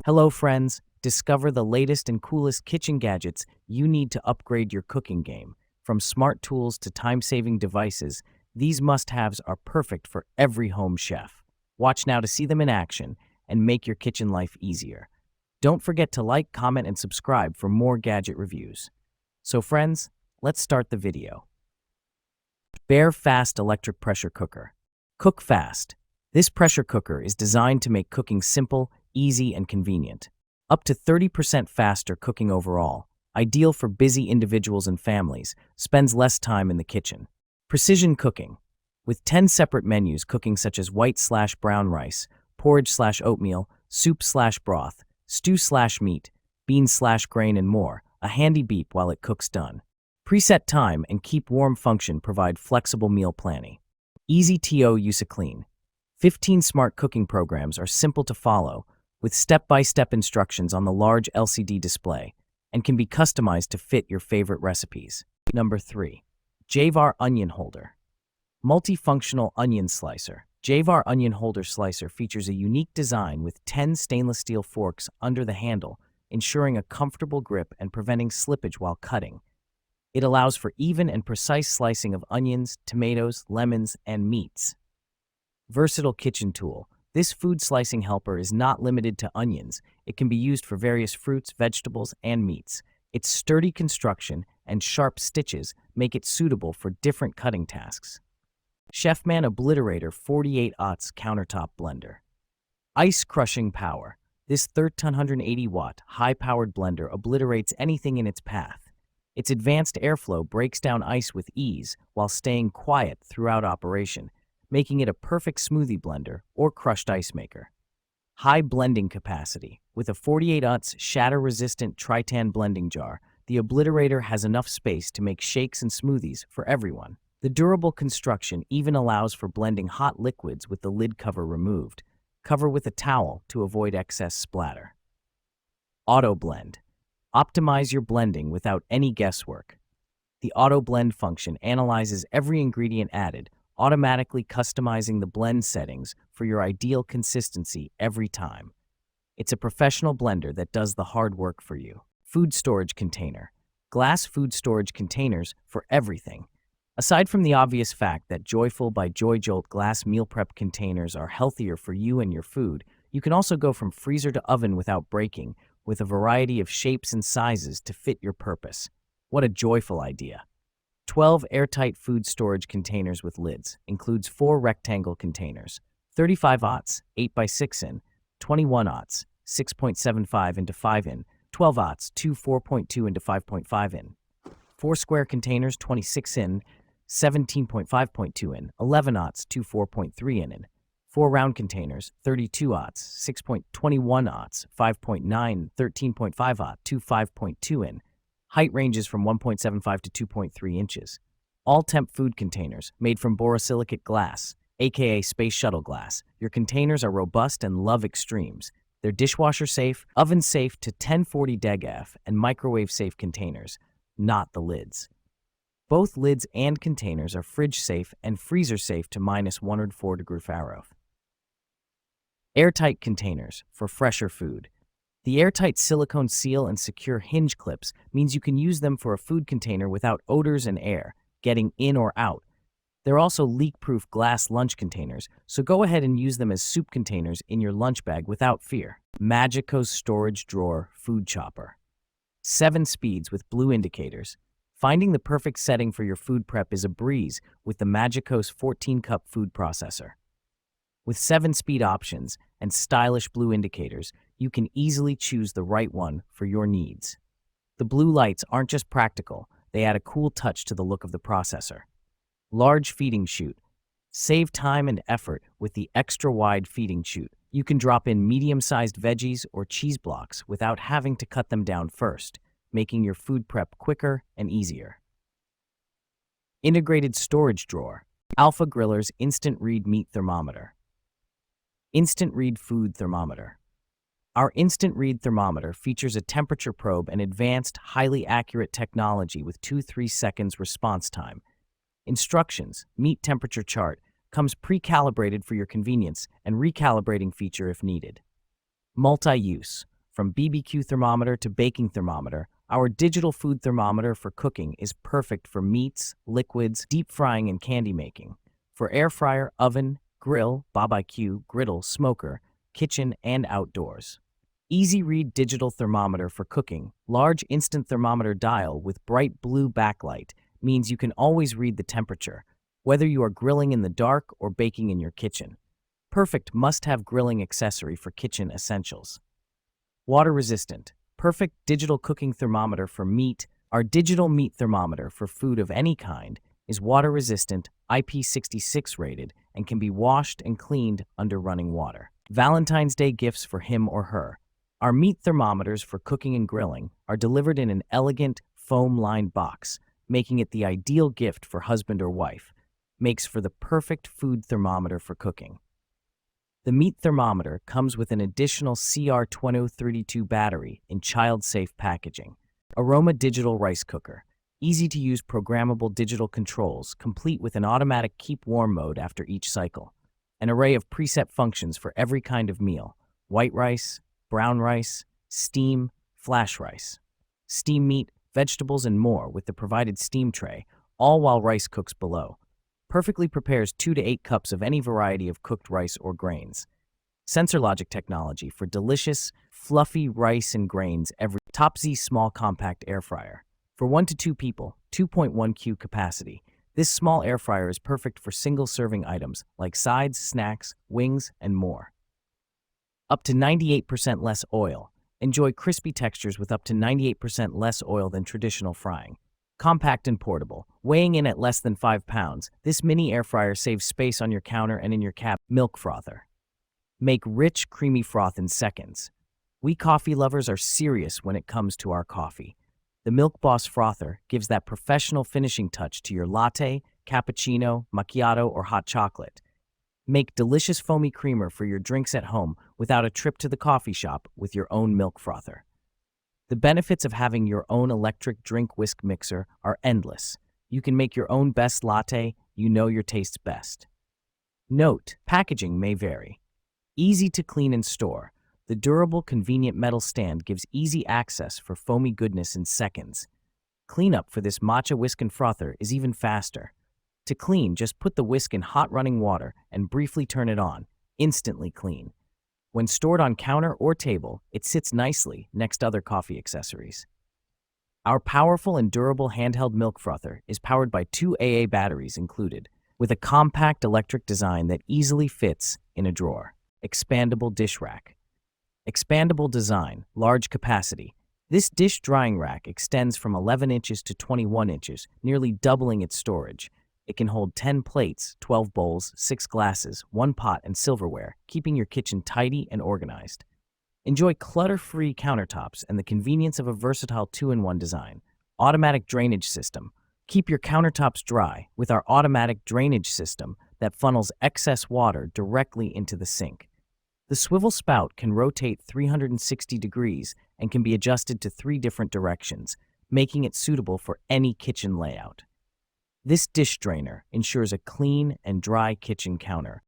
Hello, friends. Discover the latest and coolest kitchen gadgets you need to upgrade your cooking game. From smart tools to time-saving devices, these must-haves are perfect for every home chef. Watch now to see them in action and make your kitchen life easier. Don't forget to like, comment, and subscribe for more gadget reviews. So, friends, let's start the video. Bare Fast Electric Pressure Cooker. Cook fast. This pressure cooker is designed to make cooking simple, easy, and convenient. Up to 30% faster cooking overall. Ideal for busy individuals and families. Spends less time in the kitchen. Precision cooking. With 10 separate menus cooking such as white/brown rice, porridge/oatmeal, soup/broth, stew/meat, beans/grain, and more. A handy beep while it cooks done. Preset time and keep warm function provide flexible meal planning. Easy to use. Clean. 15 smart cooking programs are simple to follow, with step-by-step instructions on the large LCD display, and can be customized to fit your favorite recipes. Number 3. Javar Onion Holder. Multifunctional Onion Slicer. Javar Onion Holder Slicer features a unique design with 10 stainless steel forks under the handle, ensuring a comfortable grip and preventing slippage while cutting. It allows for even and precise slicing of onions, tomatoes, lemons, and meats. Versatile kitchen tool. This food slicing helper is not limited to onions. It can be used for various fruits, vegetables, and meats. Its sturdy construction and sharp stitches make it suitable for different cutting tasks. Chefman Obliterator 48-aughts Countertop Blender. Ice Crushing Power. This 1,380-watt, high-powered blender obliterates anything in its path. Its advanced airflow breaks down ice with ease while staying quiet throughout operation, making it a perfect smoothie blender or crushed ice maker. High blending capacity. With a 48-aughts shatter-resistant Tritan blending jar, the Obliterator has enough space to make shakes and smoothies for everyone. The durable construction even allows for blending hot liquids with the lid cover removed. Cover with a towel to avoid excess splatter. Auto Blend. Optimize your blending without any guesswork. The Auto Blend function analyzes every ingredient added, automatically customizing the blend settings for your ideal consistency every time. It's a professional blender that does the hard work for you. Food Storage Container. Glass food storage containers for everything. Aside from the obvious fact that Joyful by JoyJolt glass meal prep containers are healthier for you and your food, you can also go from freezer to oven without breaking, with a variety of shapes and sizes to fit your purpose. What a joyful idea. 12 airtight food storage containers with lids. Includes 4 rectangle containers. 35-aughts, 8x6 in, 21-aughts, 6.75 into 5 in, 12-aughts, 2 4.2 into 5.5 in. 4 square containers, 26 in, 17.5.2 in, 11-aughts, 2 4.3 in. 4 round containers, 32-aughts, 6.21-aughts, 5.9, 13.5-aught, 2 5.2 in. Height ranges from 1.75 to 2.3 inches. All-temp food containers, made from borosilicate glass, aka space shuttle glass. Your containers are robust and love extremes. They're dishwasher-safe, oven-safe to 1040 degF, and microwave-safe containers, not the lids. Both lids and containers are fridge-safe and freezer-safe to -104 degrees Fahrenheit. Airtight containers for fresher food. The airtight silicone seal and secure hinge clips means you can use them for a food container without odors and air getting in or out. They're also leak-proof glass lunch containers, so go ahead and use them as soup containers in your lunch bag without fear. Magico's Storage Drawer Food Chopper. 7 speeds with blue indicators. Finding the perfect setting for your food prep is a breeze with the Magicos 14-cup food processor. With 7 speed options and stylish blue indicators, you can easily choose the right one for your needs. The blue lights aren't just practical, they add a cool touch to the look of the processor. Large feeding chute. Save time and effort with the extra-wide feeding chute. You can drop in medium-sized veggies or cheese blocks without having to cut them down first, making your food prep quicker and easier. Integrated Storage Drawer. Alpha Griller's Instant Read Meat Thermometer. Instant Read Food Thermometer. Our Instant Read Thermometer features a temperature probe and advanced, highly accurate technology with 2-3 seconds response time. Instructions, meat temperature chart, comes pre-calibrated for your convenience and recalibrating feature if needed. Multi-use. From BBQ thermometer to baking thermometer, our digital food thermometer for cooking is perfect for meats, liquids, deep frying, and candy making. For air fryer, oven, grill, barbecue, griddle, smoker, kitchen, and outdoors. Easy read digital thermometer for cooking. Large instant thermometer dial with bright blue backlight means you can always read the temperature, whether you are grilling in the dark or baking in your kitchen. Perfect must-have grilling accessory for kitchen essentials. Water resistant. Perfect digital cooking thermometer for meat. Our digital meat thermometer for food of any kind is water resistant, IP66 rated, and can be washed and cleaned under running water. Valentine's Day gifts for him or her. Our meat thermometers for cooking and grilling are delivered in an elegant, foam-lined box, making it the ideal gift for husband or wife. Makes for the perfect food thermometer for cooking. The meat thermometer comes with an additional CR2032 battery in child-safe packaging. Aroma digital rice cooker. Easy-to-use programmable digital controls, complete with an automatic keep warm mode after each cycle. An array of preset functions for every kind of meal. White rice, brown rice, steam, flash rice, steam meat, vegetables, and more with the provided steam tray, all while rice cooks below. Perfectly prepares 2 to 8 cups of any variety of cooked rice or grains. Sensor logic technology for delicious, fluffy rice and grains every. Top Z small compact air fryer. For 1 to 2 people, 2.1 Q capacity. This small air fryer is perfect for single serving items like sides, snacks, wings, and more. Up to 98% less oil. Enjoy crispy textures with up to 98% less oil than traditional frying. Compact and portable. Weighing in at less than 5 pounds, this mini air fryer saves space on your counter and in your cab. Milk frother. Make rich, creamy froth in seconds. We coffee lovers are serious when it comes to our coffee. The Milk Boss frother gives that professional finishing touch to your latte, cappuccino, macchiato, or hot chocolate. Make delicious foamy creamer for your drinks at home without a trip to the coffee shop with your own milk frother. The benefits of having your own electric drink whisk mixer are endless. You can make your own best latte, you know your tastes best. Note, packaging may vary. Easy to clean and store. The durable, convenient metal stand gives easy access for foamy goodness in seconds. Cleanup for this matcha whisk and frother is even faster. To clean, just put the whisk in hot running water and briefly turn it on. Instantly clean. When stored on counter or table, it sits nicely next to other coffee accessories. Our powerful and durable handheld milk frother is powered by 2 AA batteries included, with a compact electric design that easily fits in a drawer. Expandable dish rack. Expandable design, large capacity. This dish drying rack extends from 11 inches to 21 inches, nearly doubling its storage. It can hold 10 plates, 12 bowls, 6 glasses, 1 pot, and silverware, keeping your kitchen tidy and organized. Enjoy clutter-free countertops and the convenience of a versatile 2-in-1 design. Automatic drainage system. Keep your countertops dry with our automatic drainage system that funnels excess water directly into the sink. The swivel spout can rotate 360 degrees and can be adjusted to 3 different directions, making it suitable for any kitchen layout. This dish drainer ensures a clean and dry kitchen counter.